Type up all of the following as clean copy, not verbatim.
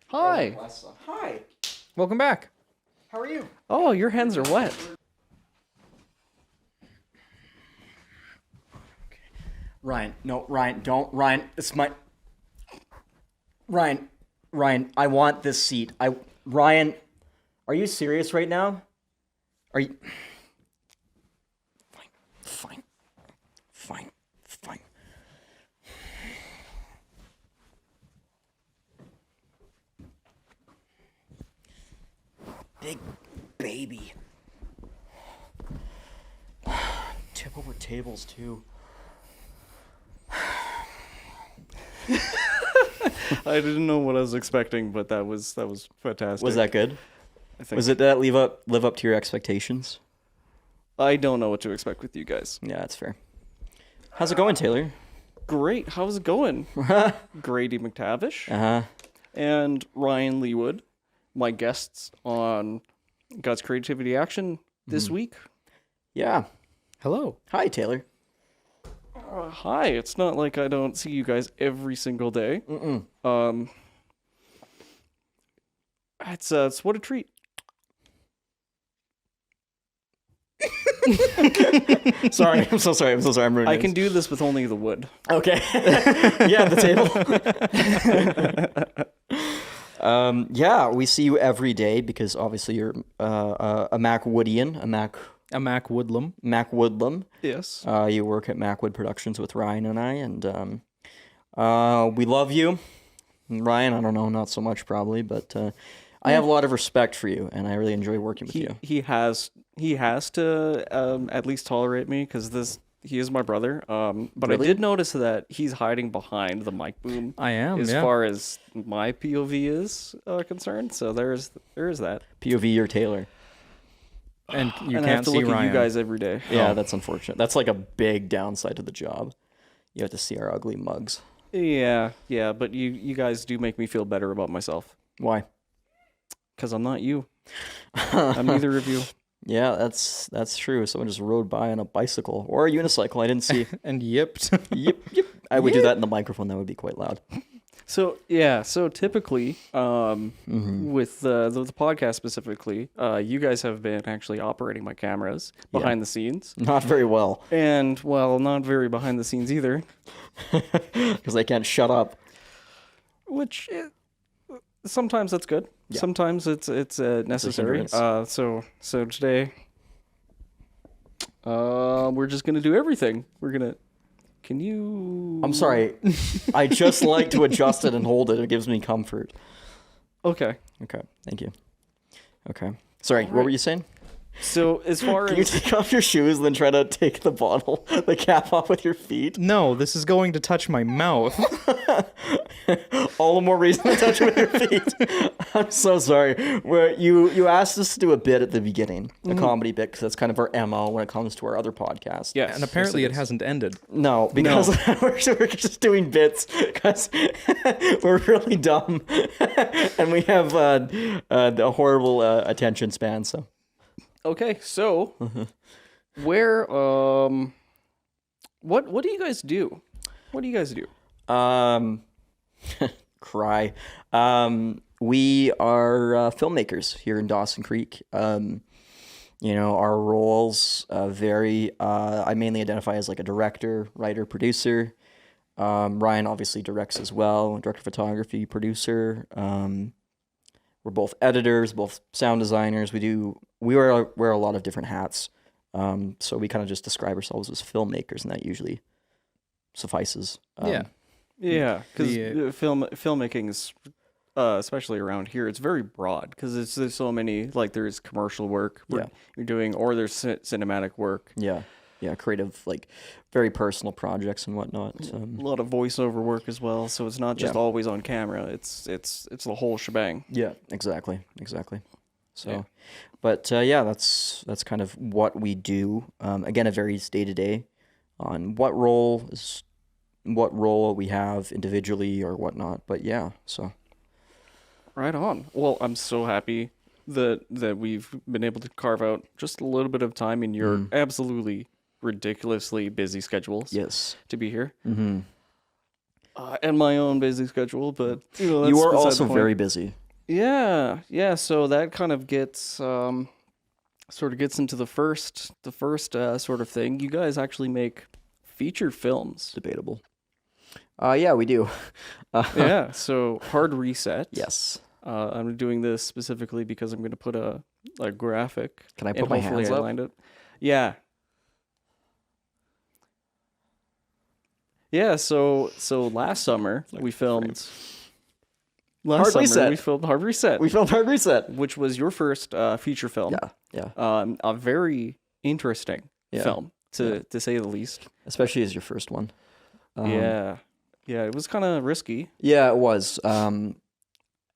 Hi. Hi. Welcome back. How are you? Oh, your hands are wet. Ryan, no, Ryan, don't, Ryan, it's my, Ryan, I want this seat. Ryan, are you serious right now? Are you, fine. Big baby. Tip over tables too. I didn't know what I was expecting, but that was fantastic. Was that good? I think. Was it that live up to your expectations? I don't know what to expect with you guys. Yeah, that's fair. How's it going, Taylor? Great. How's it going? Grady MacTavish and Ryan Leawood, my guests on God's Creativity Action this week. Yeah. Hello. Hi, Taylor. Hi. It's not like I don't see you guys every single day. It's what a treat. Sorry, I'm so sorry. I'm ruining I can do this with only the wood. Okay. Yeah, the table. Yeah, we see you every day because obviously you're a MacWoodian, a MacWoodlum. MacWoodlum. Yes. You work at MacWood Productions with Ryan and I, and we love you. Ryan, I don't know, not so much probably, but I have a lot of respect for you, and I really enjoy working with you. He has to at least tolerate me because he is my brother. But Really? I did notice that he's hiding behind the mic boom. I am, as yeah. far as my POV is concerned. So there is that. POV or Taylor. And you and can't I have to see look Ryan. at you guys every day. Yeah, that's unfortunate. That's like a big downside to the job. You have to see our ugly mugs. Yeah. But you guys do make me feel better about myself Why? because I'm not you. I'm neither of you. Yeah, that's true. Someone just rode by on a bicycle or a unicycle. I didn't see. And yipped. Yep. I would do that in the microphone. That would be quite loud. So yeah, so typically, with the podcast specifically, you guys have been actually operating my cameras behind the scenes, Not very well, and well, not very behind the scenes either. because they can't shut up. Which sometimes that's good. Yeah. Sometimes it's necessary. hindrance. So today, we're just gonna do everything. Can you? I'm sorry. I just like to adjust it and hold it. It gives me comfort. Okay. Okay, thank you. Okay. Sorry, what were you saying? So as far Can you as take off your shoes and then try to take the bottle, the cap off with your feet? No, this is going to touch my mouth. All the more reason to touch it with your feet. I'm so sorry. You asked us to do a bit at the beginning, a comedy bit, because that's kind of our MO when it comes to our other podcast. yes, And apparently yes, it hasn't ended. No, because we're just doing bits because we're really dumb and we have a horrible attention span. So Okay, so where what do you guys do? What do you guys do? cry. We are filmmakers here in Dawson Creek. Our roles vary. I mainly identify as like a director, writer, producer. Ryan obviously directs as well, director of photography, producer. We're both editors, both sound designers. We wear a lot of different hats. So we kind of just describe ourselves as filmmakers, and that usually suffices. Yeah, because filmmaking is, especially around here, it's very broad because there's so many, like there's commercial work you're doing, or there's cinematic work. Yeah, creative, like very personal projects and whatnot. A lot of voiceover work as well, so it's not just always on camera. It's the whole shebang. Yeah, exactly. So, but that's kind of what we do. Again, it varies day to day on what role we have individually or whatnot. But yeah, so Right on. Well, I'm so happy that we've been able to carve out just a little bit of time in your absolutely ridiculously busy schedules. Yes. To be here. Mm-hmm. And my own busy schedule, but that's You are beside also the point. very busy. Yeah. So that kind of gets sort of gets into the first sort of thing. You guys actually make feature films. Debatable. Yeah, we do. Yeah. So Hard Reset. Yes. I'm doing this specifically because I'm going to put a graphic. Can I and put my hopefully hands I up? lined it. Yeah. Yeah, so last summer we filmed Hard Reset. We filmed Hard Reset. We filmed Hard Reset. Which was your first feature film. Yeah. A very interesting film to say the least. Especially as your first one. Yeah, it was kind of risky. Yeah, it was.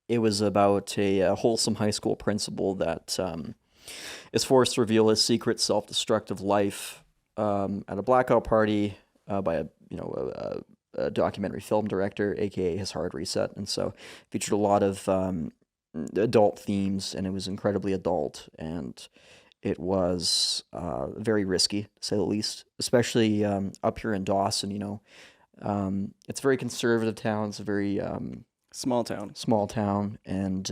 It was about a wholesome high school principal that is forced to reveal his secret self-destructive life at a blackout party by a documentary film director, aka his Hard Reset, and so featured a lot of adult themes, and it was incredibly adult, and it was very risky to say the least, especially up here in Dawson. It's a very conservative town. It's a very small town, and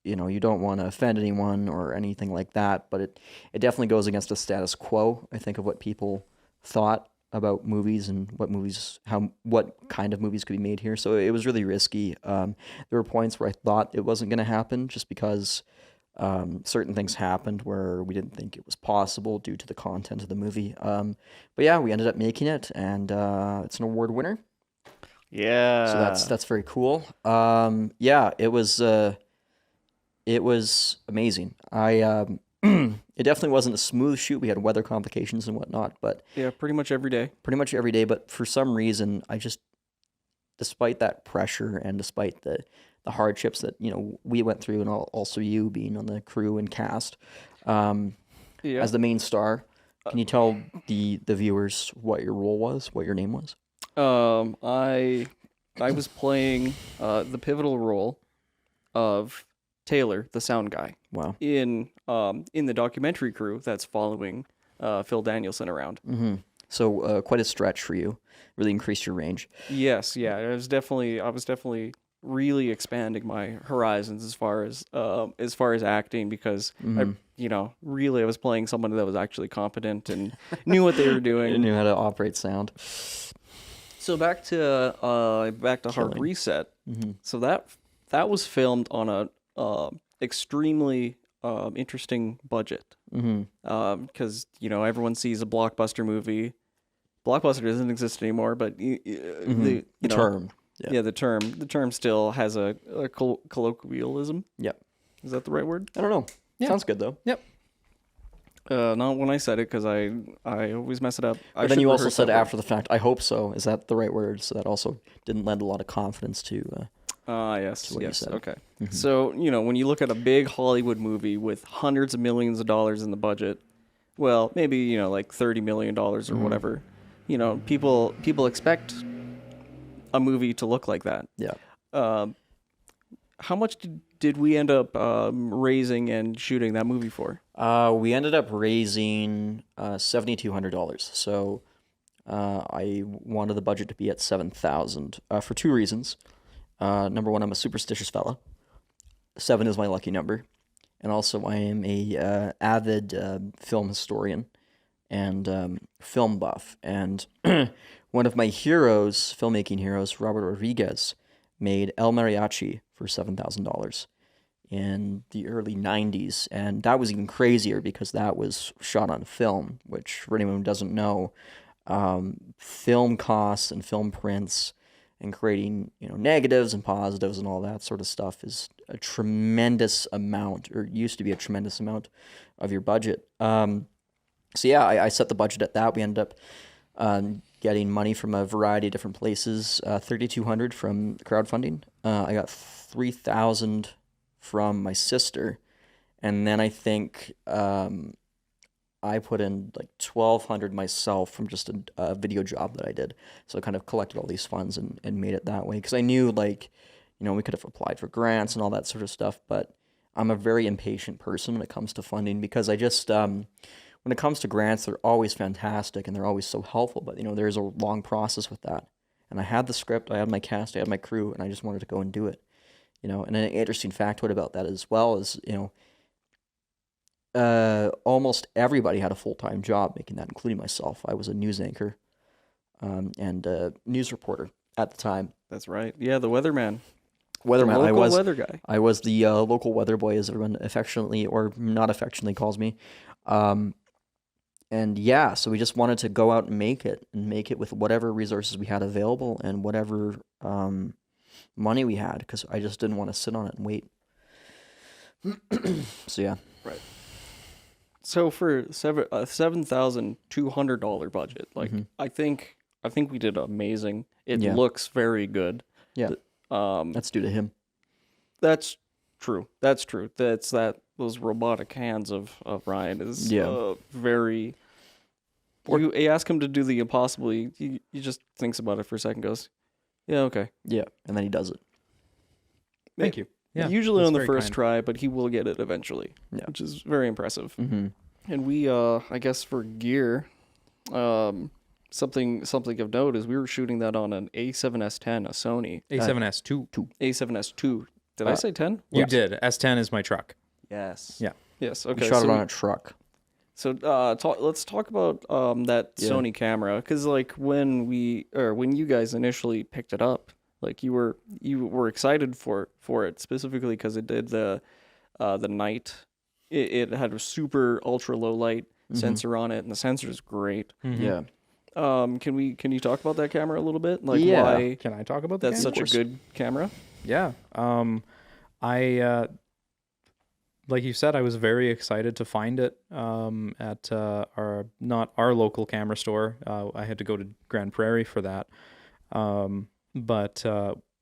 you don't want to offend anyone or anything like that, but it definitely goes against the status quo, I think, of what people thought about movies and what kind of movies could be made here. So it was really risky. There were points where I thought it wasn't going to happen just because certain things happened where we didn't think it was possible due to the content of the movie. But yeah, we ended up making it, and it's an award winner. Yeah. So that's very cool. Yeah, it was amazing. It definitely wasn't a smooth shoot. We had weather complications and whatnot, but yeah, pretty much every day. But for some reason, despite that pressure and despite the hardships that we went through, and also you being on the crew and cast as the main star, can you tell the viewers what your role was, what your name was? I was playing the pivotal role of Taylor, the sound guy. Wow. In the documentary crew that's following Phil Danielson around. Mm-hmm. So quite a stretch for you. Really increased your range. Yes, yeah. I was definitely really expanding my horizons as far as acting, because I was playing someone that was actually competent and knew what they were doing. And knew how to operate sound. So back to Hard Reset. Mm-hmm. So that was filmed on a extremely interesting budget. Because everyone sees a blockbuster movie. Blockbuster doesn't exist anymore, but the term. Yeah, the term still has a colloquialism. Yep. Is that the right word? I don't know. Yeah. Sounds good though. Yep. Not when I said it, because I always mess it up. But then you also said after the fact, I hope so. Is that the right word? So that also didn't lend a lot of confidence to... yes, what you said. okay. Mm-hmm. So, when you look at a big Hollywood movie with hundreds of millions of dollars in the budget, well, maybe, like $30 million or whatever, people expect a movie to look like that. Yeah. How much did we end up raising and shooting that movie for? We ended up raising $7,200. So I wanted the budget to be at $7,000 for two reasons. Number one, I'm a superstitious fella. 7 is my lucky number. And also I am a avid film historian and film buff. And one of my heroes, filmmaking heroes, Robert Rodriguez, made El Mariachi for $7,000 in the early 90s. And that was even crazier because that was shot on film, which for anyone who doesn't know, film costs and film prints and creating, negatives and positives and all that sort of stuff is a tremendous amount, or used to be a tremendous amount of your budget. So yeah, I set the budget at that. We ended up getting money from a variety of different places. $3,200 from crowdfunding. I got $3,000 from my sister, and then I think I put in like $1,200 myself from just a video job that I did. So I kind of collected all these funds and made it that way, because I knew we could have applied for grants and all that sort of stuff, but I'm a very impatient person when it comes to funding because I just when it comes to grants, they're always fantastic and they're always so helpful, but there's a long process with that. And I had the script, I had my cast, I had my crew, and I just wanted to go and do it. And an interesting factoid about that as well is, almost everybody had a full-time job making that, including myself. I was a news anchor and a news reporter at the time. That's right. Yeah, the weatherman. Weatherman. The local weather guy. I was the local weather boy, as everyone affectionately or not affectionately calls me. And yeah, so we just wanted to go out and make it with whatever resources we had available and whatever money we had, because I just didn't want to sit on it and wait. So yeah. Right. So for $7,200 budget, like I think we did amazing. It looks very good. Yeah. That's due to him. That's true. Those robotic hands of Ryan is very. You ask him to do the impossible. He just thinks about it for a second. Goes, yeah, okay. Yeah, and then he does it. Thank you. Yeah, usually on the very first kind. try, but he will get it eventually, which is very impressive. Mm-hmm. And we, I guess for gear, something of note is we were shooting that on an A7S10, a Sony. A7S2. A7S2. Did I say 10? You did. S10 is my truck. Yes. Yeah. Yes. We Okay. shot it on a truck. So let's talk about that Sony camera, because like when you guys initially picked it up, like you were excited for it specifically because it did the night. It had a super ultra low light sensor on it, and the sensor is great. Mm-hmm. Yeah. Can you talk about that camera a little bit? Like why Can I talk about the that's camera? such a good camera? Yeah. I like you said, I was very excited to find it at not our local camera store. I had to go to Grand Prairie for that. But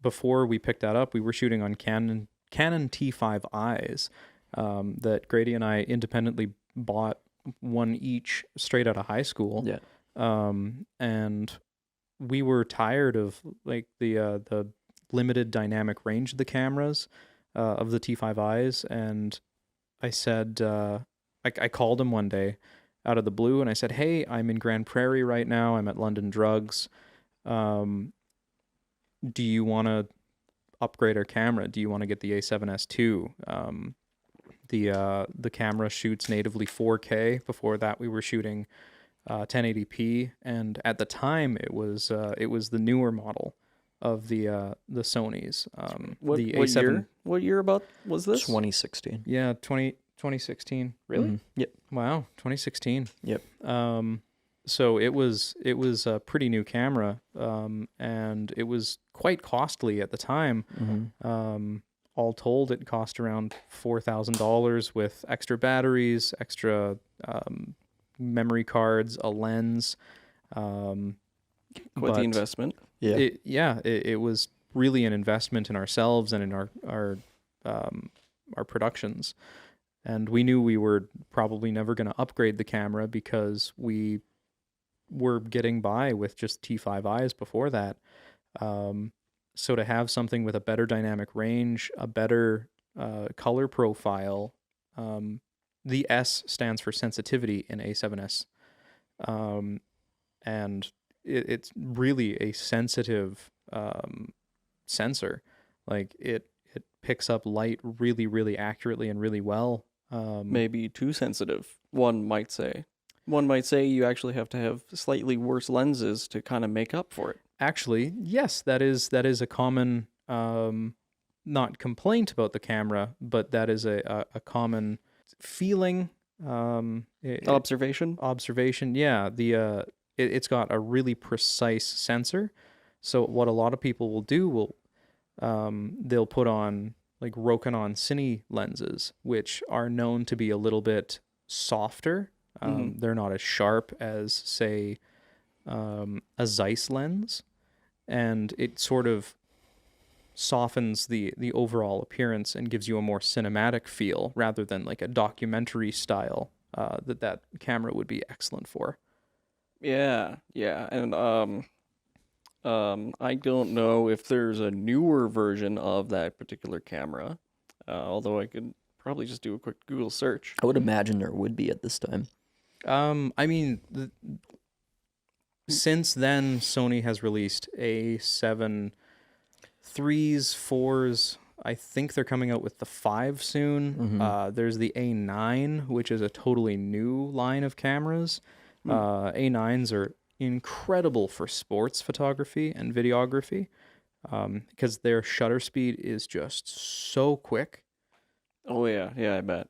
before we picked that up, we were shooting on Canon T5Is that Grady and I independently bought one each straight out of high school. Yeah. And we were tired of like the limited dynamic range of the cameras of the T5Is, and I said, I called him one day out of the blue, and I said, hey, I'm in Grand Prairie right now. I'm at London Drugs. Do you want to upgrade our camera? Do you want to get the A7S2? The camera shoots natively 4K. Before that, we were shooting 1080p, and at the time, it was the newer model of the Sonys. What A7, year? What year about was this? 2016. Yeah, 2016. Really? Mm-hmm. Yep. Wow, 2016. Yep. So it was a pretty new camera, and it was quite costly at the time. Mm-hmm. All told, it cost around $4,000 with extra batteries, extra memory cards, a lens. Quite the investment. Yeah. It was really an investment in ourselves and in our productions. And we knew we were probably never going to upgrade the camera because we were getting by with just T5Is before that. So to have something with a better dynamic range, a better color profile, the S stands for sensitivity in A7S. And it's really a sensitive sensor. Like it picks up light really, really accurately and really well. Maybe too sensitive, one might say. One might say you actually have to have slightly worse lenses to kind of make up for it. Actually, yes, that is a common, not complaint about the camera, but that is a common feeling. Observation? Observation, yeah. It's got a really precise sensor. So what a lot of people will do they'll put on like Rokinon Cine lenses, which are known to be a little bit softer. They're not as sharp as, say, a Zeiss lens, and it sort of softens the overall appearance and gives you a more cinematic feel rather than like a documentary style that camera would be excellent for. Yeah, and I don't know if there's a newer version of that particular camera, although I could probably just do a quick Google search. I would imagine there would be at this time. I mean, since then, Sony has released A7 3s, 4s. I think they're coming out with the 5 soon. There's the A9, which is a totally new line of cameras. A9s are incredible for sports photography and videography because their shutter speed is just so quick. Oh yeah, I bet.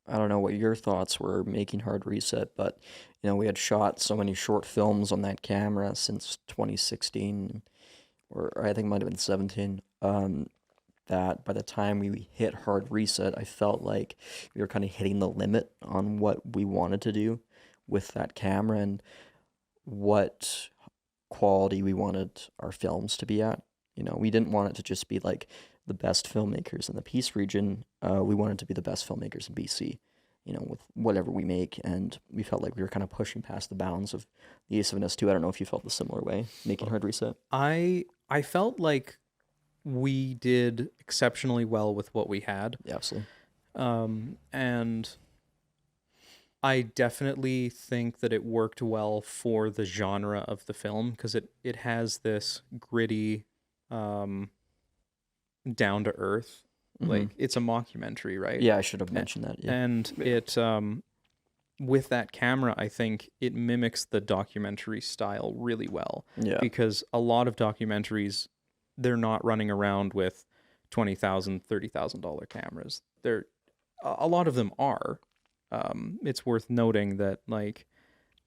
I don't know what your thoughts were making Hard Reset, but we had shot so many short films on that camera since 2016, or I think it might have been 17. That by the time we hit Hard Reset, I felt like we were kind of hitting the limit on what we wanted to do with that camera and what quality we wanted our films to be at. We didn't want it to just be like the best filmmakers in the Peace region. We wanted to be the best filmmakers in BC, with whatever we make. And we felt like we were kind of pushing past the bounds of the A7S2. I don't know if you felt the similar way making Hard Reset. I felt like we did exceptionally well with what we had. Yeah, absolutely. And I definitely think that it worked well for the genre of the film because it has this gritty, down to earth, like it's a mockumentary, right? Yeah, I should have mentioned that. Yeah. And it with that camera, I think it mimics the documentary style really well. Yeah. Because a lot of documentaries, they're not running around with $20,000, $30,000 cameras. A lot of them are. It's worth noting that like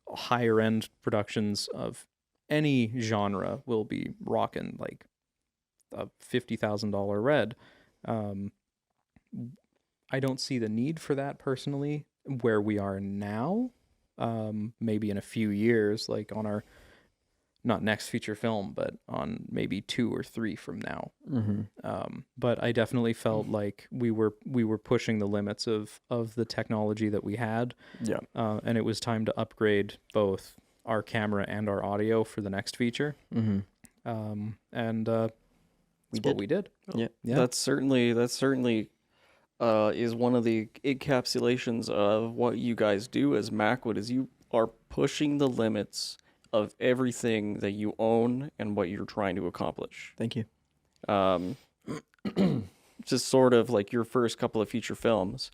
higher end productions of any genre will be rocking like a $50,000 red. I don't see the need for that personally where we are now. Maybe in a few years, like on our not next feature film, but on maybe 2 or 3 from now. But I definitely felt like we were pushing the limits of the technology that we had. Yeah. And it was time to upgrade both our camera and our audio for the next feature. And what we did. Yeah. That's certainly is one of the encapsulations of what you guys do as MacWood is you are pushing the limits of everything that you own and what you're trying to accomplish. Thank you. Just sort of like your first couple of feature films.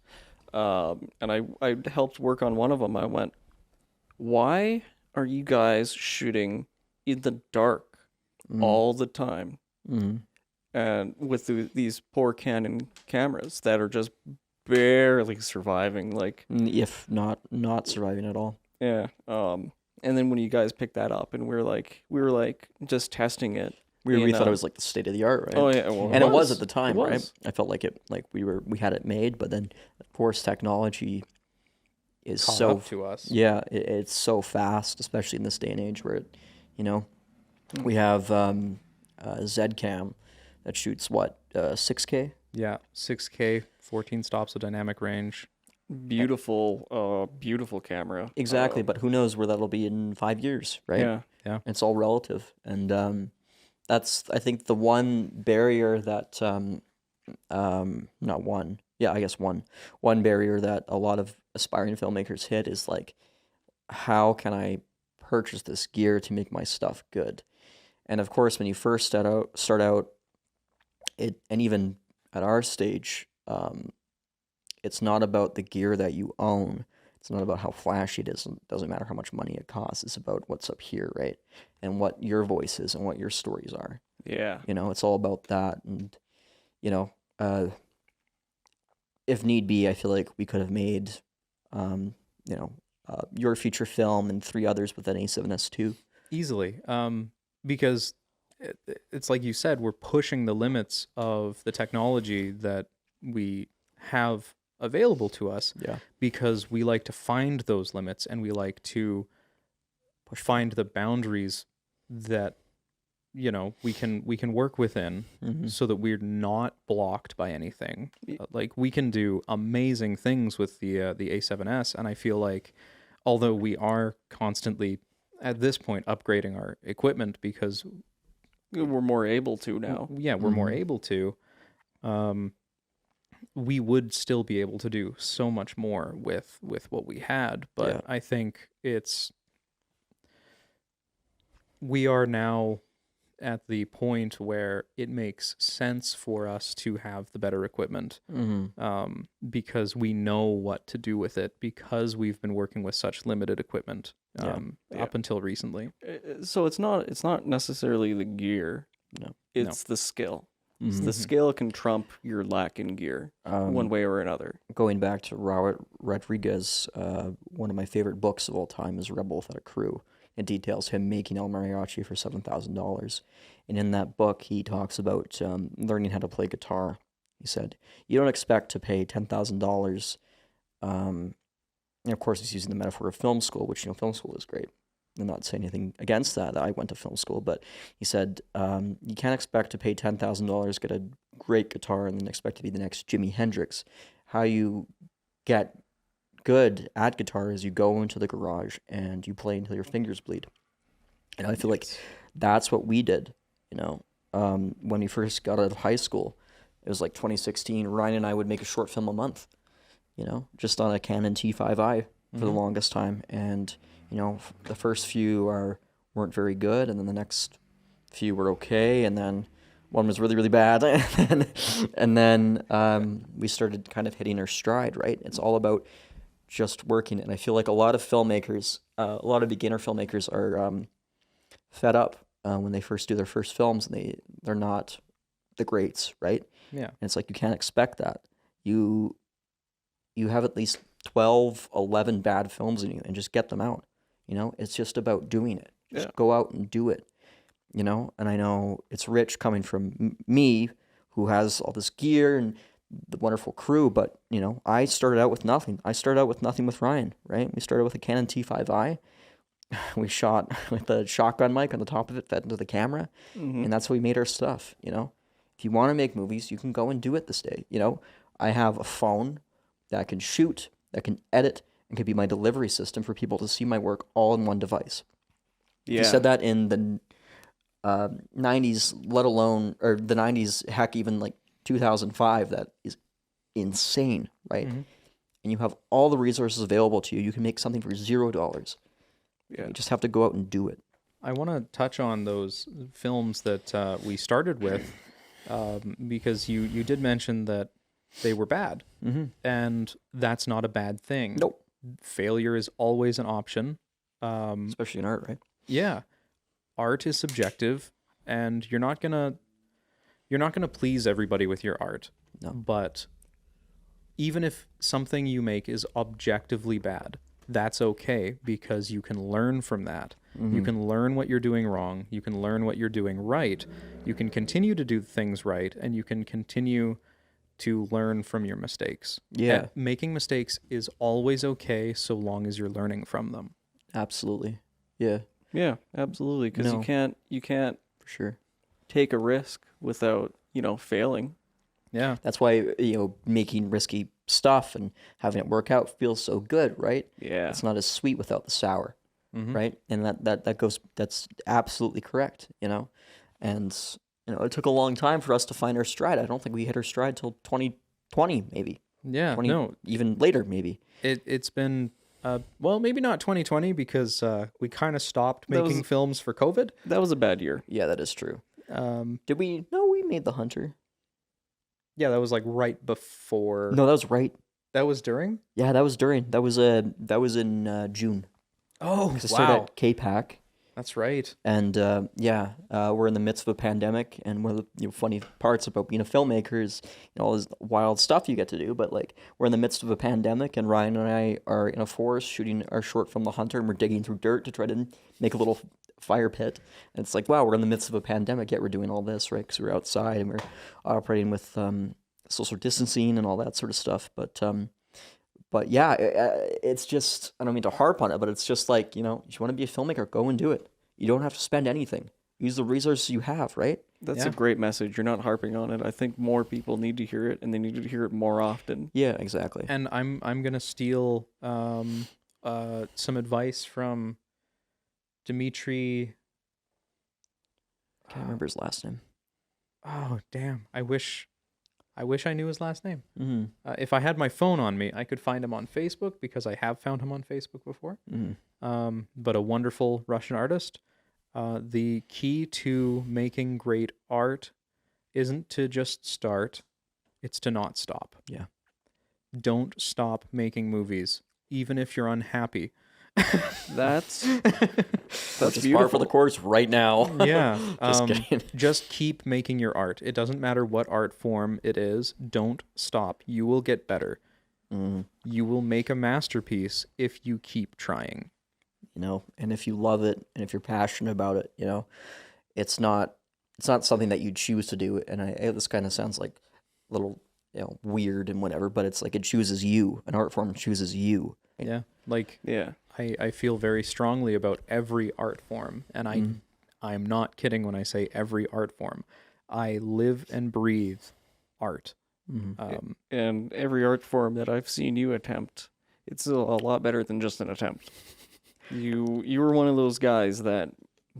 And I helped work on one of them. I went, why are you guys shooting in the dark all the time? And with these poor Canon cameras that are just barely surviving, like if not surviving at all. Yeah. And then when you guys picked that up, and we were like just testing it. We thought it was like the state of the art, right? Oh yeah, well, and it was at the time, right? I felt like we had it made, but then of course technology is Caught so up to us. Yeah, it's so fast, especially in this day and age where we have Zcam that shoots 6K. Yeah, 6K, 14 stops of dynamic range. Beautiful camera. Exactly, but who knows where that'll be in 5 years, right? Yeah. It's all relative, and that's I think the one barrier that not one, yeah, I guess one barrier that a lot of aspiring filmmakers hit is like, how can I purchase this gear to make my stuff good? And of course, when you first start out, and even at our stage, it's not about the gear that you own. It's not about how flashy it is. It doesn't matter how much money it costs. It's about what's up here, right? And what your voice is and what your stories are. Yeah. It's all about that. And, if need be, I feel like we could have made, your feature film and 3 others with an A7S2. Easily. Because it's like you said, we're pushing the limits of the technology that we have available to us. Yeah. Because we like to find those limits and we like to find the boundaries that we can work within, so that we're not blocked by anything. Like we can do amazing things with the A7S, and I feel like although we are constantly at this point upgrading our equipment because we're more able to now. Yeah, we're more able to. we would still be able to do so much more with what we had. But Yeah. I think we are now at the point where it makes sense for us to have the better equipment, because we know what to do with it, because we've been working with such limited equipment up until recently. So it's not necessarily the gear. No. It's the skill. It's the skill can trump your lack in gear one way or another. Going back to Robert Rodriguez, one of my favorite books of all time is Rebel Without a Crew. It details him making El Mariachi for $7,000. And in that book, he talks about learning how to play guitar. He said, you don't expect to pay $10,000. And of course, he's using the metaphor of film school, which, film school is great. I'm not saying anything against that. I went to film school, but he said, you can't expect to pay $10,000, get a great guitar, and then expect to be the next Jimi Hendrix. How you get good at guitar is you go into the garage and you play until your fingers bleed. And I feel like that's what we did, when we first got out of high school. It was like 2016. Ryan and I would make a short film a month, just on a Canon T5i for the longest time. And, the first few weren't very good, and then the next few were okay, and then one was really, really bad. and then we started kind of hitting our stride, right? It's all about just working. And I feel like a lot of filmmakers, a lot of beginner filmmakers are fed up when they first do their first films, and they're not the greats, right? Yeah. And it's like, you can't expect that. You have at least 12, 11 bad films in you, and just get them out. It's just about doing it. Just go out and do it. And I know it's rich coming from me, who has all this gear and the wonderful crew, but I started out with nothing. I started out with nothing with Ryan, right? We started with a Canon T5i. We shot with a shotgun mic on the top of it, fed into the camera, and that's how we made our stuff. If you want to make movies, you can go and do it this day. I have a phone that can shoot, that can edit, and can be my delivery system for people to see my work all in one device. Yeah. He said that in the 90s, let alone, or the 90s, heck, even like 2005. That is insane, right? And you have all the resources available to you. You can make something for $0. Yeah. You just have to go out and do it. I want to touch on those films that we started with, because you did mention that they were bad, and that's not a bad thing. Nope. Failure is always an option. Especially in art, right? Yeah. Art is subjective, and you're not gonna please everybody with your art. No. But even if something you make is objectively bad, that's okay, because you can learn from that. You can learn what you're doing wrong. You can learn what you're doing right. You can continue to do things right, and you can continue to learn from your mistakes. Yeah. And making mistakes is always okay, so long as you're learning from them. Absolutely. Yeah, Yeah, absolutely. Because you can't for sure. take a risk without failing. Yeah. That's why, making risky stuff and having it work out feels so good, right? Yeah. It's not as sweet without the sour, right? And that's absolutely correct, And, it took a long time for us to find our stride. I don't think we hit our stride till 2020, maybe. Yeah. No, Even later, maybe. it's been, well, maybe not 2020, because we kind of stopped making films for COVID. That was a bad year. Yeah, that is true. Did we? No, we made The Hunter. Yeah, that was like right before. No, that was right. That was during? Yeah, that was during. That was in June. Oh, I started wow. at K-Pac. That's right. And we're in the midst of a pandemic, and one of the funny parts about being a filmmaker is all this wild stuff you get to do. But like, we're in the midst of a pandemic, and Ryan and I are in a forest shooting our short film, The Hunter, and we're digging through dirt to try to make a little fire pit. And it's like, wow, we're in the midst of a pandemic, yet we're doing all this, right? Because we're outside and we're operating with social distancing and all that sort of stuff. But yeah, it's just, I don't mean to harp on it, but it's just like, if you want to be a filmmaker, go and do it. You don't have to spend anything. Use the resources you have, right? That's a great message. You're not harping on it. I think more people need to hear it, and they need to hear it more often. Yeah, exactly. And I'm gonna steal some advice from Dimitri. I can't remember his last name. Oh damn! I wish I wish I knew his last name. Mm-hmm. If I had my phone on me, I could find him on Facebook because I have found him on Facebook before. But a wonderful Russian artist. The key to making great art isn't to just start, it's to not stop. Yeah. Don't stop making movies, even if you're unhappy. That's Just beautiful. par for the course right now. Yeah. Just kidding. Just keep making your art. It doesn't matter what art form it is. Don't stop. You will get better. You will make a masterpiece if you keep trying. You know, and if you love it and if you're passionate about it, you know, it's not something that you choose to do. And this kind of sounds like a little, you know, weird and whatever, but it's like it chooses you. An art form chooses you. Yeah. Like, Yeah. I feel very strongly about every art form, and I'm not kidding when I say every art form. I live and breathe art. And every art form that I've seen you attempt, it's a lot better than just an attempt. You were one of those guys that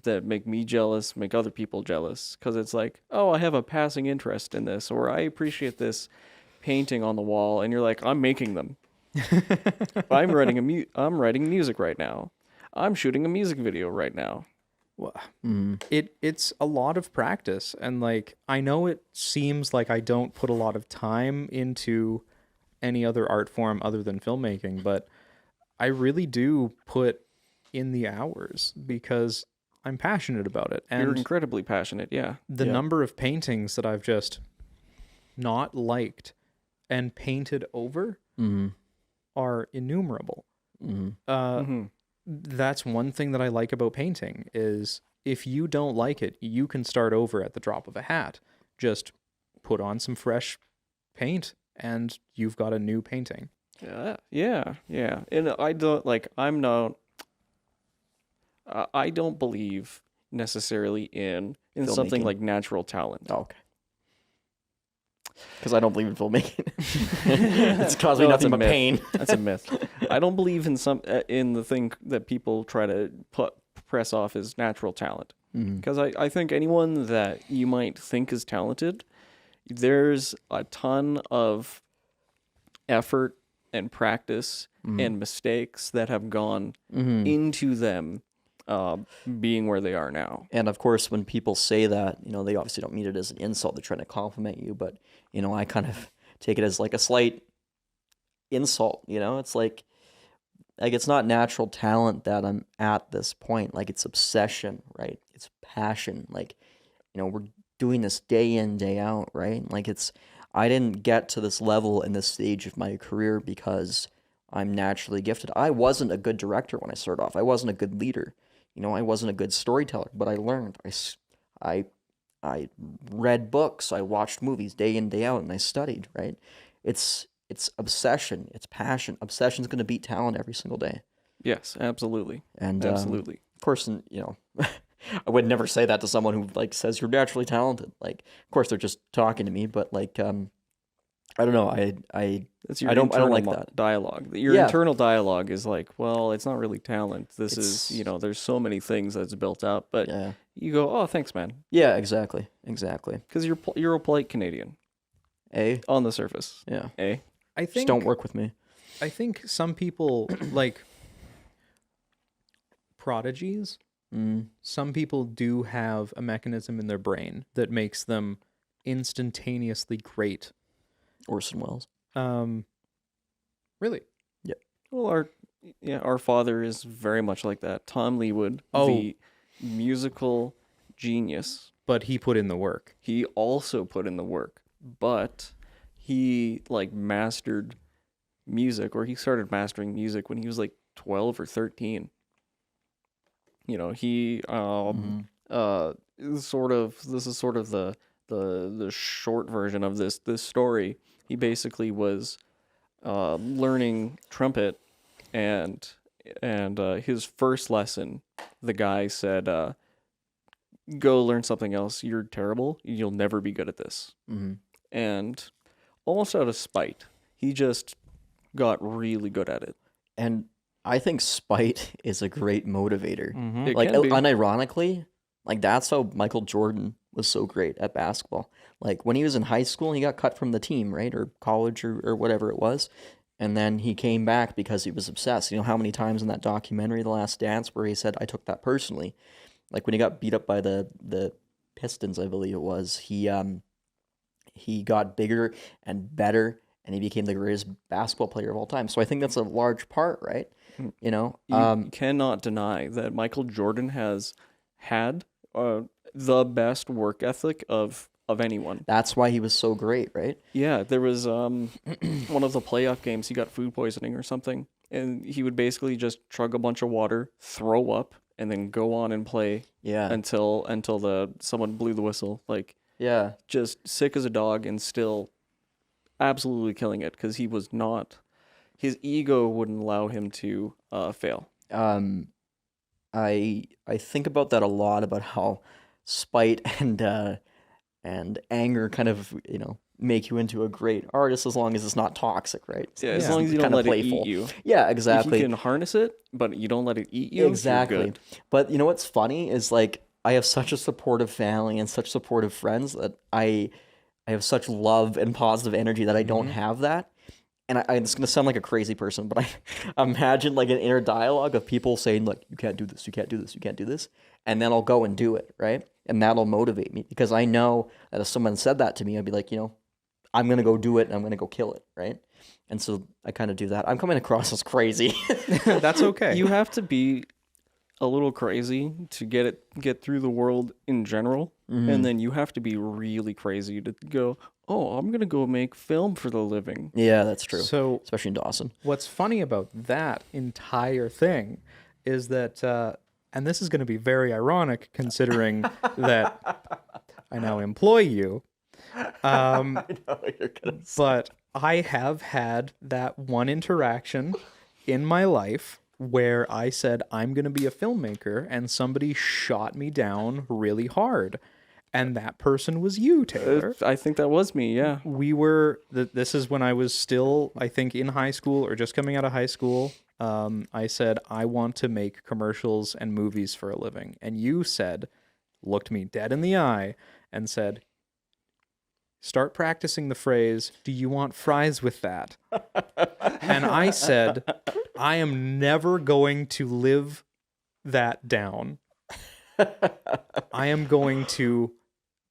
make me jealous, make other people jealous, because it's like, oh, I have a passing interest in this, or I appreciate this painting on the wall, and you're like, I'm making them. I'm writing music right now. I'm shooting a music video right now. Well, it's a lot of practice, and like I know it seems like I don't put a lot of time into any other art form other than filmmaking, but I really do put in the hours because I'm passionate about it. And You're incredibly passionate, yeah. the number of paintings that I've just not liked and painted over are innumerable. That's one thing that I like about painting is if you don't like it, you can start over at the drop of a hat. Just put on some fresh paint and you've got a new painting. Yeah. And I don't believe necessarily in something Filmmaking. like natural talent. Oh, okay. Because I don't believe in filmmaking. It's caused me nothing but myth. pain. That's a myth. I don't believe in in the thing that people try to press off as natural talent. Because I think anyone that you might think is talented, there's a ton of effort and practice and mistakes that have gone into them being where they are now. And of course, when people say that, you know, they obviously don't mean it as an insult. They're trying to compliment you, but you know, I kind of take it as like a slight insult. You know, it's like it's not natural talent that I'm at this point. Like it's obsession, right? It's passion. Like, you know, we're doing this day in, day out, right? Like I didn't get to this level in this stage of my career because I'm naturally gifted. I wasn't a good director when I started off. I wasn't a good leader. You know, I wasn't a good storyteller, but I learned. I read books. I watched movies day in, day out, and I studied, right? It's obsession. It's passion. Obsession's going to beat talent every single day. Yes, absolutely. And absolutely. of course, you know, I would never say that to someone who like says you're naturally talented. Like, of course, they're just talking to me, but like, I don't know. That's your I don't like internal that dialogue. Your internal dialogue is like, well, it's not really talent. This is, you know, there's so many things that's built up. But you go, oh, thanks, man. Yeah, exactly. Because you're a polite Canadian. On the surface. Yeah. I think just don't work with me. I think some people like prodigies. Some people do have a mechanism in their brain that makes them instantaneously great. Orson Welles. Really? Yeah. Well, our father is very much like that. Tom Leawood, the musical genius. But he put in the work. He also put in the work, but he like mastered music, or he started mastering music when he was like 12 or 13. You know, he this is sort of the short version of this story. He basically was learning trumpet, and his first lesson, the guy said, "Go learn something else. You're terrible. You'll never be good at this." And almost out of spite, he just got really good at it. And I think spite is a great motivator. It Like can be. unironically, like that's how Michael Jordan was so great at basketball. Like when he was in high school, he got cut from the team, right? Or college or whatever it was. And then he came back because he was obsessed. You know how many times in that documentary, The Last Dance, where he said, I took that personally. Like when he got beat up by the Pistons, I believe it was, he got bigger and better and he became the greatest basketball player of all time. So I think that's a large part, right? You know, You cannot deny that Michael Jordan has had the best work ethic of anyone. that's why he was so great, right? Yeah, there was one of the playoff games. He got food poisoning or something, and he would basically just chug a bunch of water, throw up, and then go on and play Yeah. until someone blew the whistle. Like Yeah. just sick as a dog and still absolutely killing it because he was not. His ego wouldn't allow him to fail. I think about that a lot, about how spite and anger kind of, you know, make you into a great artist as long as it's not toxic, right? Yeah, as Yeah. long as you Kind don't of let it playful. eat you. Yeah, If exactly. you can harness it, but you don't let it eat you, Exactly. you're good. But you know what's funny is like I have such a supportive family and such supportive friends that I have such love and positive energy that I don't have that. And it's going to sound like a crazy person, but I imagine like an inner dialogue of people saying, like, you can't do this, you can't do this, you can't do this. And then I'll go and do it, right? And that'll motivate me because I know that if someone said that to me, I'd be like, you know, I'm going to go do it and I'm going to go kill it, right? And so I kind of do that. I'm coming across as crazy. That's okay. You have to be a little crazy to get through the world in general, and then you have to be really crazy to go, oh, I'm gonna go make film for the living. Yeah, that's true. So Especially in Dawson. what's funny about that entire thing is that, and this is going to be very ironic considering that I now employ you, I know what you're gonna say. but I have had that one interaction in my life where I said, I'm going to be a filmmaker, and somebody shot me down really hard. And that person was you, Taylor. I think that was me. Yeah. We were, this is when I was still, I think, in high school or just coming out of high school. I said, I want to make commercials and movies for a living. And you said, looked me dead in the eye and said, start practicing the phrase, do you want fries with that? And I said, I am never going to live that down. I am going to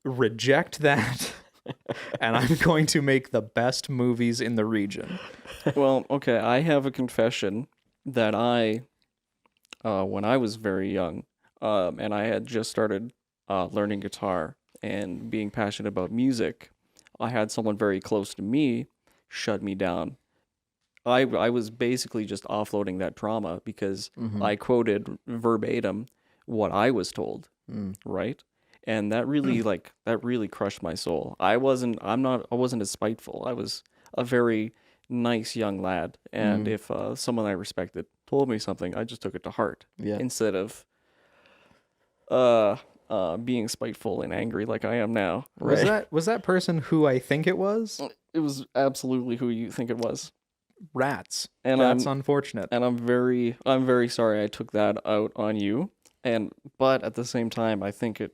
reject that, and I'm going to make the best movies in the region. Well, okay. I have a confession that when I was very young, and I had just started learning guitar and being passionate about music, I had someone very close to me shut me down. I was basically just offloading that trauma because I quoted verbatim what I was told, right? And that really crushed my soul. I wasn't as spiteful. I was a very nice young lad, and if someone I respected told me something, I just took it to heart. Yeah. Instead of being spiteful and angry like I am now. Was that person who I think it was? It was absolutely who you think it was. Rats. And That's unfortunate. And I'm very sorry I took that out on you. But at the same time, I think it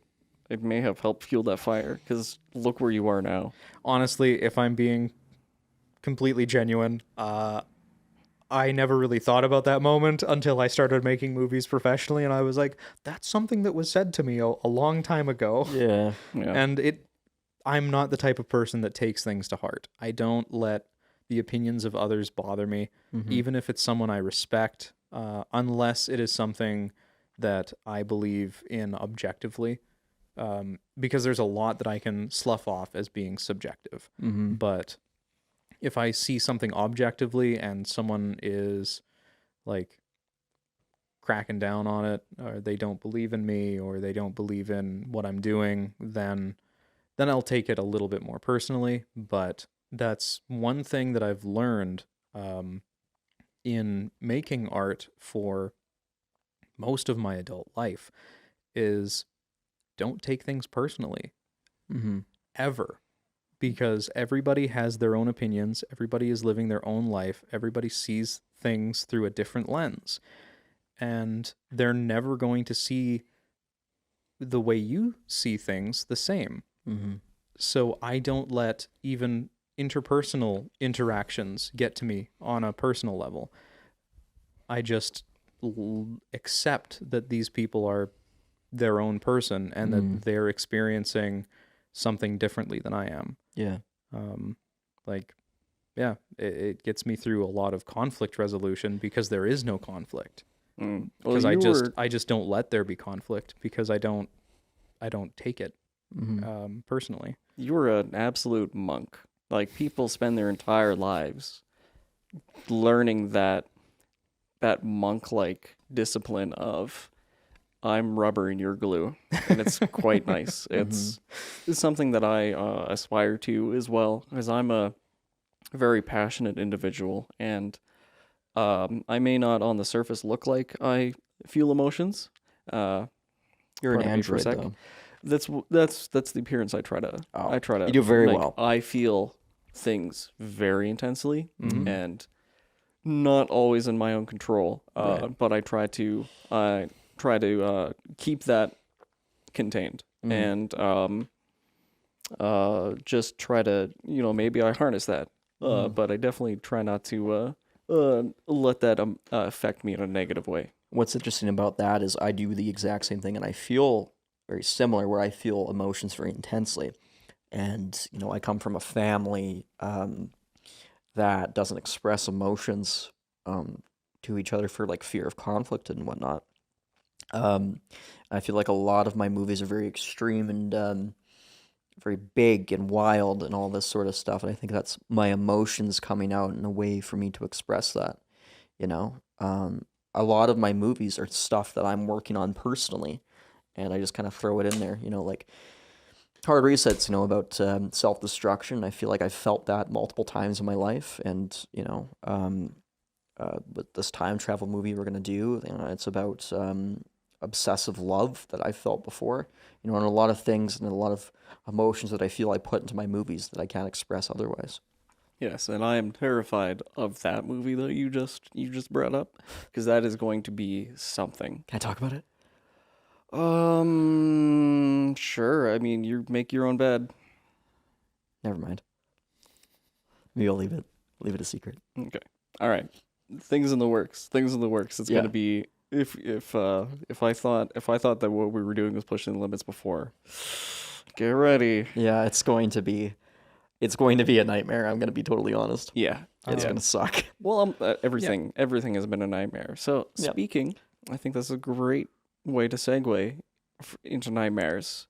may have helped fuel that fire because look where you are now. Honestly, if I'm being completely genuine, I never really thought about that moment until I started making movies professionally, and I was like, that's something that was said to me a long time ago. Yeah. Yeah. And I'm not the type of person that takes things to heart. I don't let the opinions of others bother me, even if it's someone I respect, unless it is something that I believe in objectively, because there's a lot that I can slough off as being subjective. But if I see something objectively and someone is like cracking down on it, or they don't believe in me, or they don't believe in what I'm doing, then I'll take it a little bit more personally. But that's one thing that I've learned in making art for most of my adult life is don't take things personally, ever. Because everybody has their own opinions, everybody is living their own life, everybody sees things through a different lens. And they're never going to see the way you see things the same. Mm-hmm. So I don't let even interpersonal interactions get to me on a personal level. I just accept that these people are their own person and that they're experiencing something differently than I am. Yeah. Like, yeah, it gets me through a lot of conflict resolution because there is no conflict. Well, Because you I just don't let there be conflict because I don't take it personally. you were an absolute monk. Like, people spend their entire lives learning that monk-like discipline of I'm rubber and you're glue, and it's quite nice. It's something that I aspire to as well, because I'm a very passionate individual, and I may not on the surface look like I feel emotions. You're an Pardon me for a android, sec. though. That's the appearance I try to. Oh, I try to. you do very like, well. I feel things very intensely, and not always in my own control. Right. But I try to keep that contained, and just try to, maybe I harness that. But I definitely try not to let that affect me in a negative way. What's interesting about that is I do the exact same thing, and I feel very similar, where I feel emotions very intensely. And, I come from a family that doesn't express emotions to each other for like fear of conflict and whatnot. I feel like a lot of my movies are very extreme and very big and wild and all this sort of stuff. And I think that's my emotions coming out in a way for me to express that, A lot of my movies are stuff that I'm working on personally, and I just kind of throw it in there, like Hard Resets, about self-destruction. I feel like I've felt that multiple times in my life, and, with this time travel movie we're going to do, it's about obsessive love that I felt before, and a lot of things and a lot of emotions that I feel I put into my movies that I can't express otherwise. Yes, and I am terrified of that movie that you just brought up, because that is going to be something. Can I talk about it? Sure. I mean, you make your own bed. Never mind. Maybe I'll leave it a secret. Okay. All right. Things in the works. It's Yeah. gonna be if I thought that what we were doing was pushing the limits before. Get ready. Yeah, it's going to be a nightmare. I'm going to be totally honest. Yeah. It's going to suck. Well, everything has been a nightmare. So Yeah. speaking, I think that's a great way to segue into nightmares.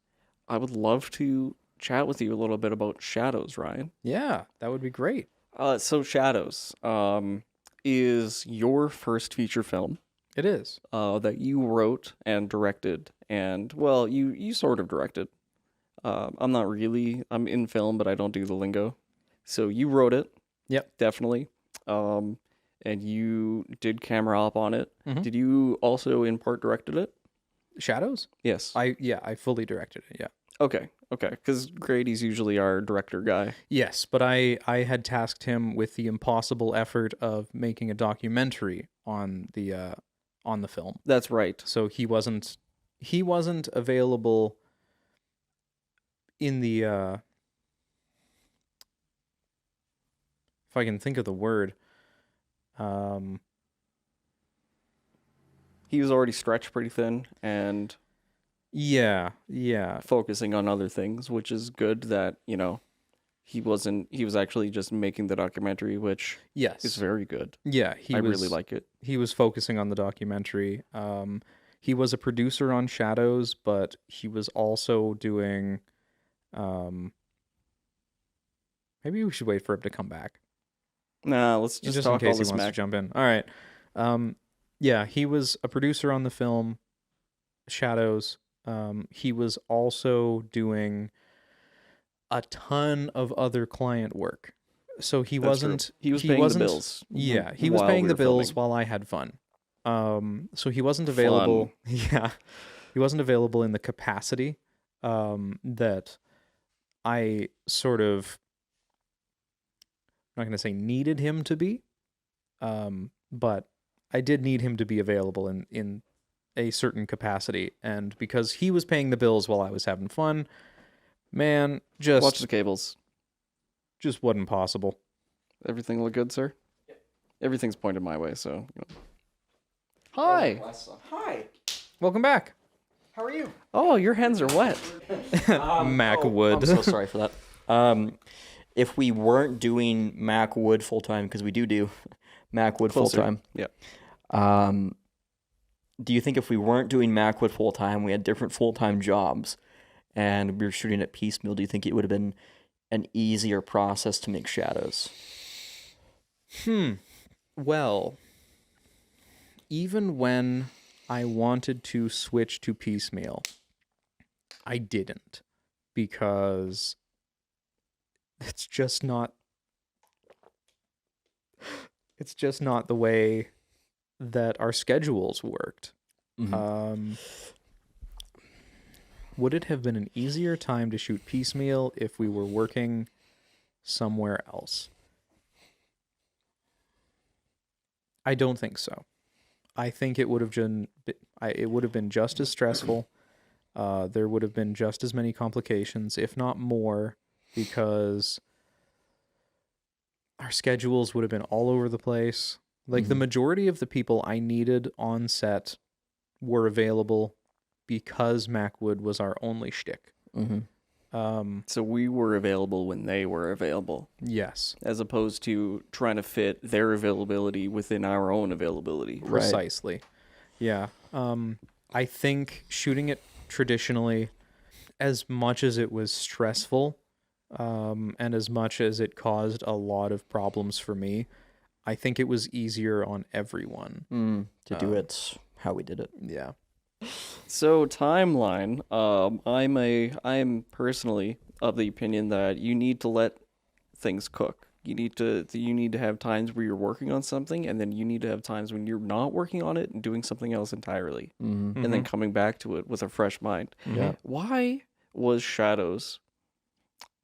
I would love to chat with you a little bit about Shadows, Ryan. Yeah, that would be great. So Shadows is your first feature film It is. that you wrote and directed, and well, you sort of directed. I'm not really. I'm in film, but I don't do the lingo. So you wrote it. Yep. Definitely. And you did camera op on it. Mhm. Did you also in part directed it? Shadows? Yes. I fully directed it. Yeah. Okay. Because Grady's usually our director guy. Yes, but I had tasked him with the impossible effort of making a documentary on the film. That's right. So he wasn't available in the if I can think of the word. He was already stretched pretty thin and Yeah. focusing on other things, which is good that, he was actually just making the documentary, which Yes. is very good. Yeah, I really like it. He was focusing on the documentary. He was a producer on Shadows, but he was also doing maybe we should wait for him to come back. Nah, let's just in talk case all he this wants to smack. jump in. All right. Yeah, he was a producer on the film Shadows. He was also doing a ton of other client work. So he That's true. wasn't He was paying the wasn't- bills. Yeah, he was while paying we the were bills filming. while I had fun. So he wasn't available. Yeah. He wasn't available in the capacity that I sort of, I'm not going to say needed him to be, but I did need him to be available in a certain capacity, and because he was paying the bills while I was having fun, man, Watch the cables. just wasn't possible. Everything look good, sir? Everything's pointed my way, so. Hi. Hi. Welcome back, How are you? Oh, your hands are wet. MacWood. I'm so sorry for that. If we weren't doing MacWood full time, because we do MacWood full Closer. time. Yeah. Do you think if we weren't doing MacWood full time, we had different full time jobs, and we were shooting at piecemeal, do you think it would have been an easier process to make shadows? Well, even when I wanted to switch to piecemeal, I didn't, because it's just not the way that our schedules worked. Would it have been an easier time to shoot piecemeal if we were working somewhere else? I don't think so. I think it would have been just as stressful. There would have been just as many complications, if not more, because our schedules would have been all over the place. Like, the majority of the people I needed on set were available because MacWood was our only shtick. So we were available when they were available, Yes, as opposed to trying to fit their availability within our own availability. precisely. Yeah. I think shooting it traditionally, as much as it was stressful, and as much as it caused a lot of problems for me, I think it was easier on everyone. To do it how we did it. Yeah. So timeline, I'm personally of the opinion that you need to let things cook. You need to have times where you're working on something, and then you need to have times when you're not working on it and doing something else entirely, and then coming back to it with a fresh mind. Yeah. Why was Shadows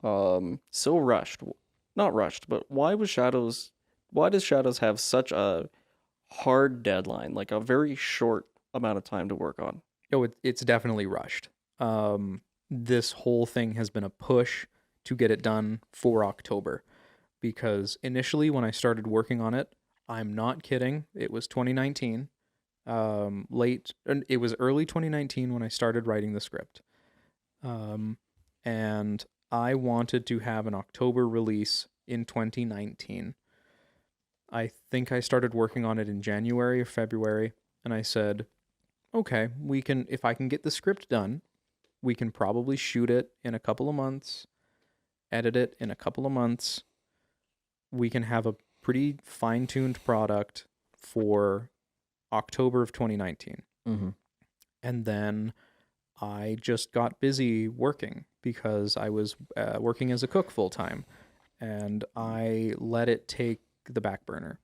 so rushed? Not rushed, but why does Shadows have such a hard deadline, like a very short amount of time to work on? Oh, it's definitely rushed. This whole thing has been a push to get it done for October, because initially when I started working on it, I'm not kidding, it was 2019. It was early 2019 when I started writing the script. And I wanted to have an October release in 2019. I think I started working on it in January or February, and I said, okay, if I can get the script done, we can probably shoot it in a couple of months, edit it in a couple of months. We can have a pretty fine-tuned product for October of 2019. And then I just got busy working because I was working as a cook full-time, and I let it take the back burner.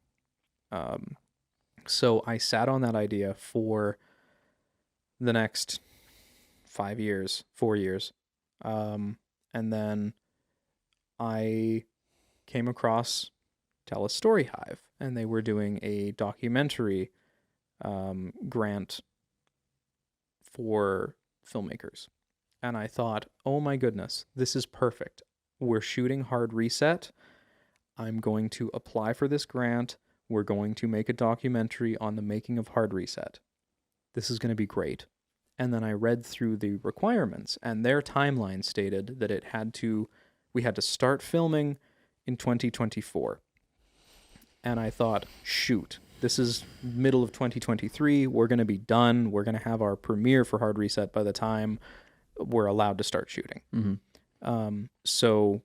So I sat on that idea for the next 4 years. And then I came across TELUS STORYHIVE, and they were doing a documentary grant for filmmakers. And I thought, oh my goodness, this is perfect. We're shooting Hard Reset. I'm going to apply for this grant. We're going to make a documentary on the making of Hard Reset. This is going to be great. And then I read through the requirements, and their timeline stated that we had to start filming in 2024. And I thought, shoot, this is middle of 2023. We're going to be done. We're going to have our premiere for Hard Reset by the time we're allowed to start shooting. So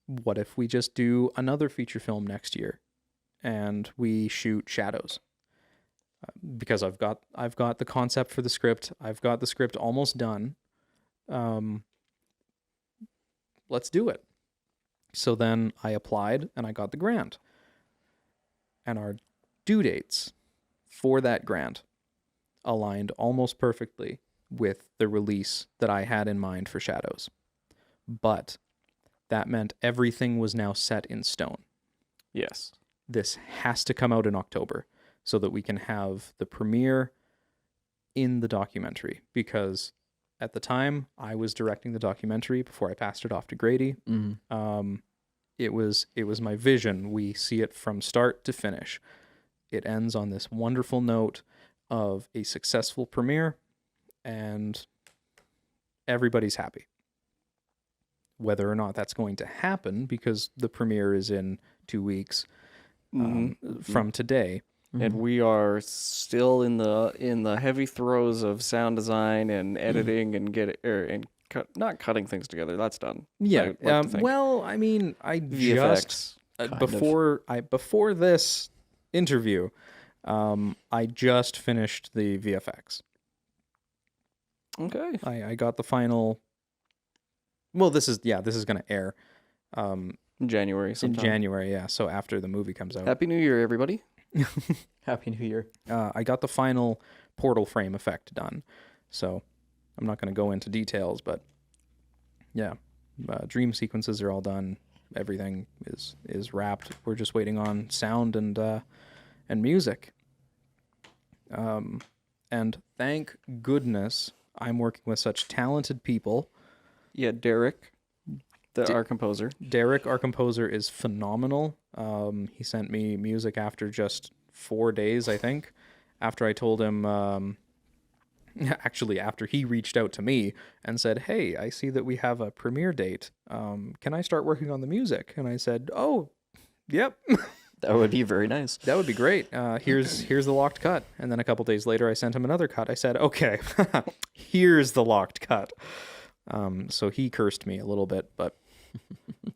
what if we just do another feature film next year and we shoot Shadows? Because I've got the concept for the script. I've got the script almost done. Let's do it. So then I applied and I got the grant. And our due dates for that grant aligned almost perfectly with the release that I had in mind for Shadows. But that meant everything was now set in stone. Yes. This has to come out in October so that we can have the premiere in the documentary, because at the time I was directing the documentary before I passed it off to Grady. It was my vision. We see it from start to finish. It ends on this wonderful note of a successful premiere, and everybody's happy. Whether or not that's going to happen, because the premiere is in 2 weeks from today. And we are still in the heavy throes of sound design and editing and not cutting things together. That's done. Yeah. I like to think. Well, I mean, I VFX, just before this interview, I just finished the VFX. Okay. I got the final. Well, this is going to air January sometime. in January. Yeah, so after the movie comes out. Happy New Year, everybody. Happy New Year. I got the final portal frame effect done, so I'm not going to go into details, but yeah, dream sequences are all done. Everything is wrapped. We're just waiting on sound and music. And thank goodness I'm working with such talented people. Yeah, Derek, our composer. Derek, our composer, is phenomenal. He sent me music after just 4 days, I think, after I told him, actually after he reached out to me and said, "Hey, I see that we have a premiere date. Can I start working on the music?" And I said, "Oh, yep." That would be very nice. That would be great. Here's the locked cut. And then a couple days later, I sent him another cut. I said, "Okay, here's the locked cut." So he cursed me a little bit, but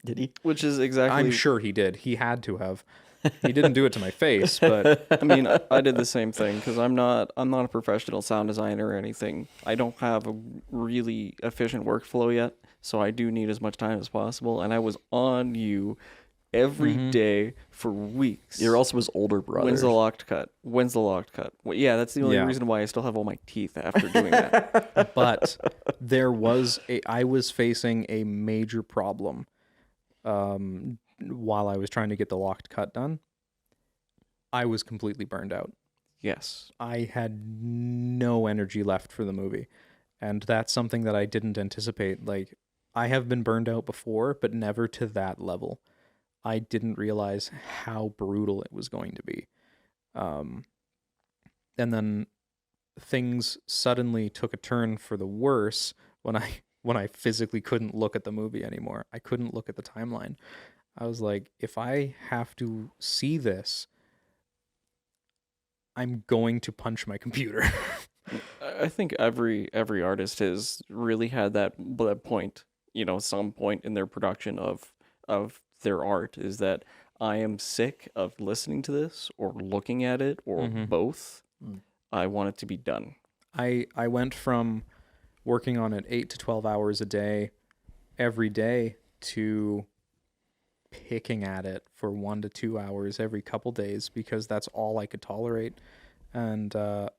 Did he? Which is exactly... I'm sure he did. He had to have. He didn't do it to my face, but I mean, I did the same thing because I'm not a professional sound designer or anything. I don't have a really efficient workflow yet, so I do need as much time as possible. And I was on you every day for weeks. You're also his older brother. When's the locked cut? When's the locked cut? Well, yeah, that's the only reason why I still have all my teeth after doing that. but I was facing a major problem while I was trying to get the locked cut done. I was completely burned out. Yes. I had no energy left for the movie. And that's something that I didn't anticipate. Like, I have been burned out before, but never to that level. I didn't realize how brutal it was going to be. And then things suddenly took a turn for the worse when I physically couldn't look at the movie anymore. I couldn't look at the timeline. I was like, if I have to see this, I'm going to punch my computer. I think every artist has really had that point, some point in their production of their art, is that I am sick of listening to this or looking at it or both. I want it to be done. I went from working on it 8 to 12 hours a day every day to picking at it for 1 to 2 hours every couple days because that's all I could tolerate. And I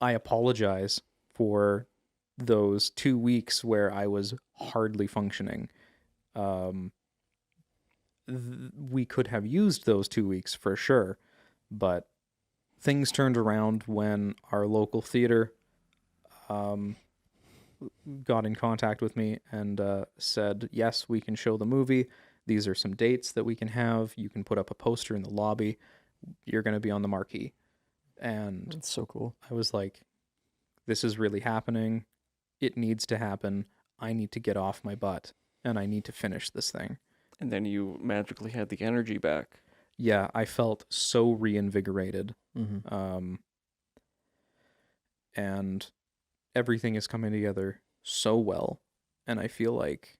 apologize for those 2 weeks where I was hardly functioning. We could have used those 2 weeks for sure, but things turned around when our local theater got in contact with me and said, yes, we can show the movie. These are some dates that we can have. You can put up a poster in the lobby. You're going to be on the marquee. And that's so cool. I was like, this is really happening. It needs to happen. I need to get off my butt and I need to finish this thing. And then you magically had the energy back. Yeah, I felt so reinvigorated. And everything is coming together so well. And I feel like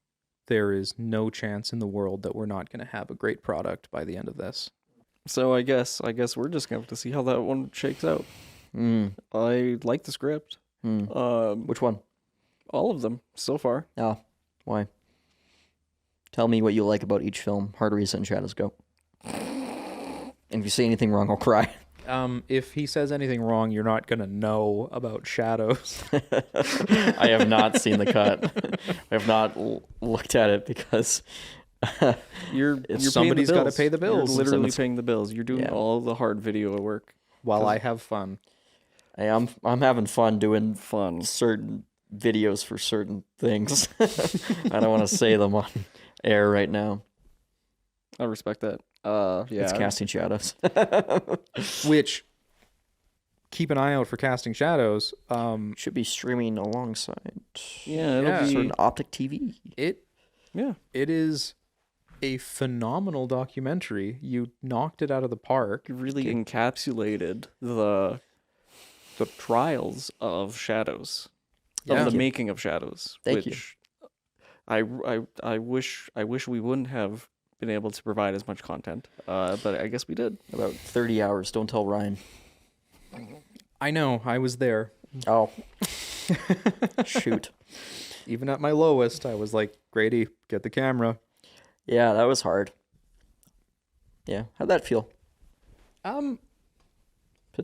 there is no chance in the world that we're not going to have a great product by the end of this. So I guess we're just going to have to see how that one shakes out. I like the script. Which one? All of them so far. Oh, why? Tell me what you like about each film. Hard Reset and Shadows, go. And if you say anything wrong, I'll cry. If he says anything wrong, you're not going to know about Shadows. I have not seen the cut. I have not looked at it because you're somebody's got to pay the bills. You're literally paying the bills. You're doing all the hard video work. While I have fun. Hey, I'm having fun doing Fun. certain videos for certain things. I don't want to say them on air right now. I respect that. Yeah. It's casting shadows. Which, keep an eye out for Casting Shadows. Should be streaming alongside. Yeah, it'll Yeah. be. Certain Optik TV. Yeah. It is a phenomenal documentary. You knocked it out of the park. Really encapsulated the trials of Shadows, Yeah. of the making of Shadows. Thank you. which I wish we wouldn't have been able to provide as much content, but I guess we did. About 30 hours. Don't tell Ryan. I know, I was there. Oh. Shoot. Even at my lowest, I was like, Grady, get the camera. Yeah, that was hard. Yeah. How'd that feel? To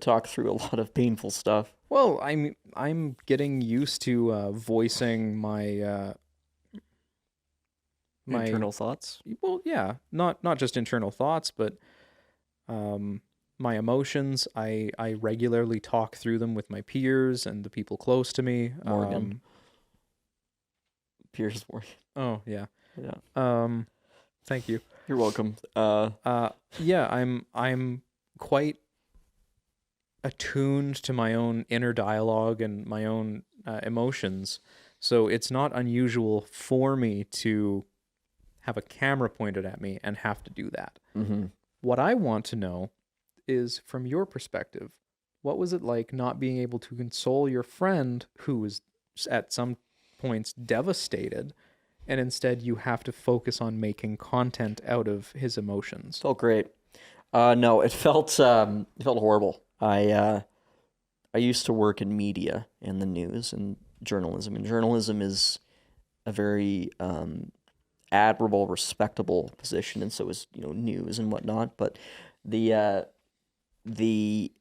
talk through a lot of painful stuff. Well, I'm getting used to voicing my Internal thoughts. well, yeah, not just internal thoughts, but my emotions. I regularly talk through them with my peers and the people close to me. Morgan. Piers Morgan. Oh yeah. Yeah. Thank you. You're welcome. Yeah, I'm quite attuned to my own inner dialogue and my own emotions. So it's not unusual for me to have a camera pointed at me and have to do that. Mm-hmm. What I want to know is, from your perspective, what was it like not being able to console your friend who was at some points devastated, and instead you have to focus on making content out of his emotions? Felt great. No, it felt horrible. I used to work in media and the news and journalism, and journalism is a very admirable, respectable position, and so is news and whatnot. But the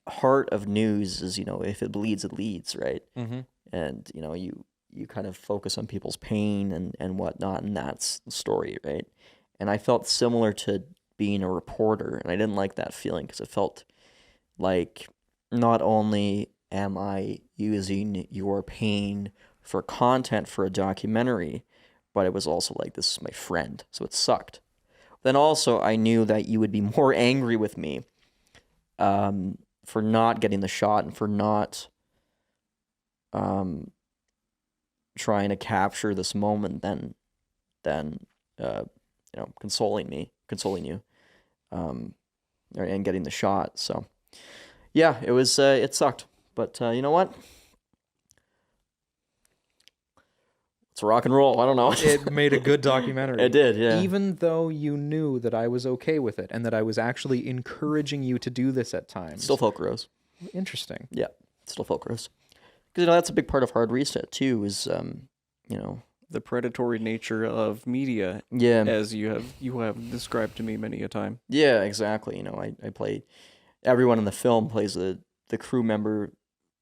heart of news is if it bleeds, it leads, right? Mm-hmm. And you kind of focus on people's pain and whatnot, and that's the story, right? And I felt similar to being a reporter, and I didn't like that feeling because it felt like not only am I using your pain for content for a documentary, but it was also like, this is my friend, so it sucked. Then also I knew that you would be more angry with me for not getting the shot and for not trying to capture this moment than consoling you and getting the shot. So yeah, it was it sucked, but you know what? It's rock and roll. I don't know. It made a good documentary. It did, yeah. Even though you knew that I was okay with it and that I was actually encouraging you to do this at times. Still felt gross. Interesting. Yeah, still felt gross. Because that's a big part of Hard Reset too. Is The predatory nature of media, yeah, as you have described to me many a time. yeah, exactly. I play. Everyone in the film plays the crew member.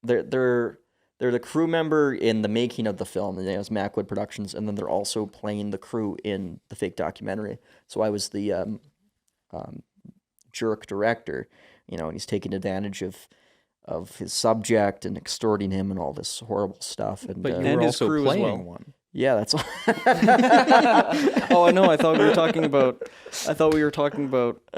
They're the crew member in the making of the film, and it's MacWood Productions, and then they're also playing the crew in the fake documentary. So I was the jerk director, and he's taking advantage of his subject and extorting him and all this horrible stuff. And But you And were his also crew as playing well. one. yeah, that's all. Oh, I know. I thought we were talking about.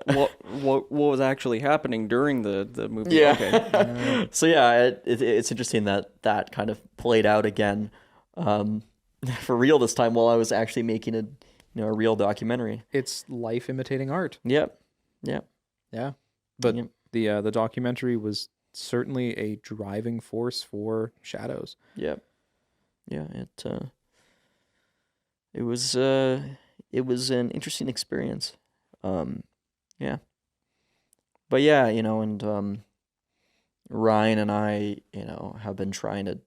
What was actually happening during the movie. Yeah. Okay. So yeah, it's interesting that kind of played out again, for real this time while I was actually making a real documentary. It's life imitating art. Yep. Yep. Yeah. But Yep. the documentary was certainly a driving force for Shadows. Yep. Yeah. It was an interesting experience. Yeah. But yeah, and Ryan and I, have been trying to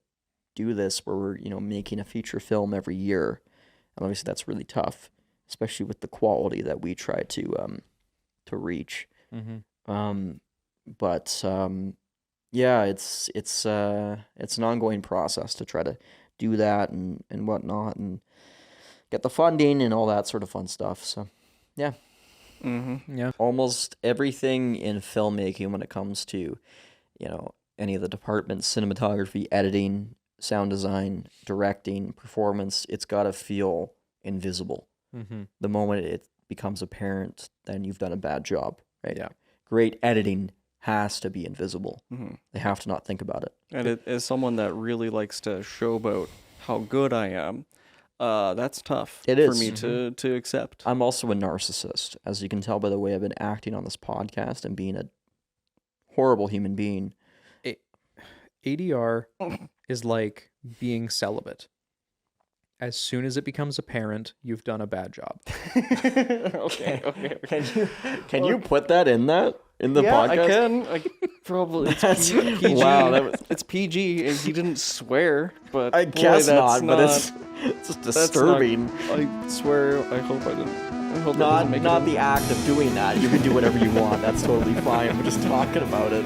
do this where we're, making a feature film every year. And obviously that's really tough, especially with the quality that we try to reach. Mm-hmm. But yeah, it's an ongoing process to try to do that and whatnot and get the funding and all that sort of fun stuff. So yeah. Mm-hmm. Yeah. Almost everything in filmmaking when it comes to, any of the departments, cinematography, editing, sound design, directing, performance, it's got to feel invisible. Mm-hmm. The moment it becomes apparent, then you've done a bad job, right? Yeah. Great editing has to be invisible. Mm-hmm. They have to not think about it. And as someone that really likes to showboat how good I am, that's tough It for is. me to accept. I'm also a narcissist, as you can tell by the way I've been acting on this podcast and being a horrible human being. ADR is like being celibate. As soon as it becomes apparent, you've done a bad job. Okay. Can you put that in the podcast? I can. Probably. It's PG. Wow, it's PG, and he didn't swear. But I boy, guess that's not, but it's just disturbing. I swear. I hope I didn't. I hope that Not doesn't make it in. the act of doing that. You can do whatever you want. That's totally fine. We're just talking about it.